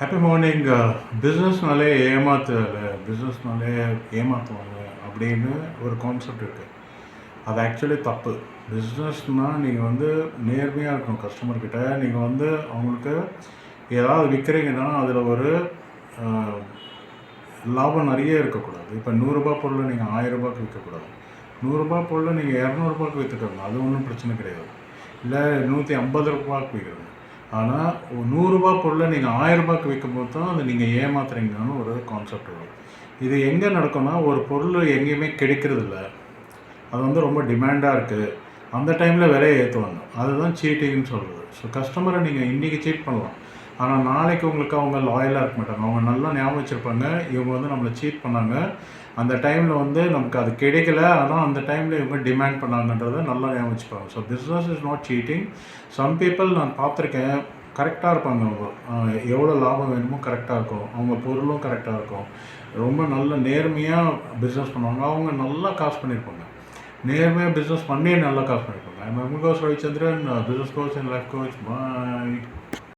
Happy morning. பிஸ்னஸ்னாலே பிஸ்னஸ்னாலே ஏமாற்றுவாங்க அப்படின்னு ஒரு concept இருக்குது. அது ஆக்சுவலி தப்பு. பிஸ்னஸ்னால் நீங்கள் நேர்மையாக இருக்கணும் கஸ்டமர்கிட்ட. நீங்கள் அவங்களுக்கு ஏதாவது விற்கிறீங்கன்னா அதில் ஒரு லாபம் நிறைய இருக்கக்கூடாது. இப்போ நூறுரூபா பொருளை நீங்கள் 1000 ரூபாய்க்கு விற்கக்கூடாது. நூறுரூபா பொருளை நீங்கள் 200 ரூபாய்க்கு விற்றுக்கோங்க, அது ஒன்றும் பிரச்சனை கிடையாது. இல்லை 150 ரூபாய்க்கு விற்கிறது. ஆனால் நூறுரூபா பொருளை நீங்கள் 1000 ரூபாய்க்கு விற்கும்போது தான் அது நீங்கள் ஏமாத்துறீங்கன்னு ஒரு கான்செப்ட் வரும். இது எங்கே நடக்கும்னா, ஒரு பொருள் எங்கேயுமே கிடைக்கிறதில்ல, அது ரொம்ப டிமாண்டாக இருக்குது, அந்த டைமில் விலையை ஏற்றுவாங்க. அதுதான் சீட்டிங்னு சொல்கிறது. ஸோ கஸ்டமரை நீங்கள் இன்றைக்கி சீட் பண்ணலாம், ஆனால் நாளைக்கு உங்களுக்கு அவங்க லாயலாக இருக்க மாட்டாங்க. அவங்க நல்லா ஞாபகம் வச்சுருப்பாங்க, இவங்க நம்மளை சீட் பண்ணாங்க, அந்த டைமில் நமக்கு அது கிடைக்கல, ஆனால் அந்த டைமில் இவங்க டிமாண்ட் பண்ணாங்கன்றதை நல்லா ஞாபகம் வச்சுப்பாங்க. So business is not cheating. Some people நான் பார்த்துருக்கேன், கரெக்டாக இருப்பாங்க. அவங்க எவ்வளோ லாபம் வேணுமோ கரெக்டாக இருக்கும், அவங்க பொருளும் கரெக்டாக இருக்கும், ரொம்ப நல்ல நேர்மையாக பிஸ்னஸ் பண்ணுவாங்க, அவங்க நல்லா காசு பண்ணியிருப்பாங்க. நேர்மையாக பிஸ்னஸ் பண்ணி நல்லா காசு பண்ணியிருப்பாங்க. I am coach Ravichandran, business coach and life coach. Bye.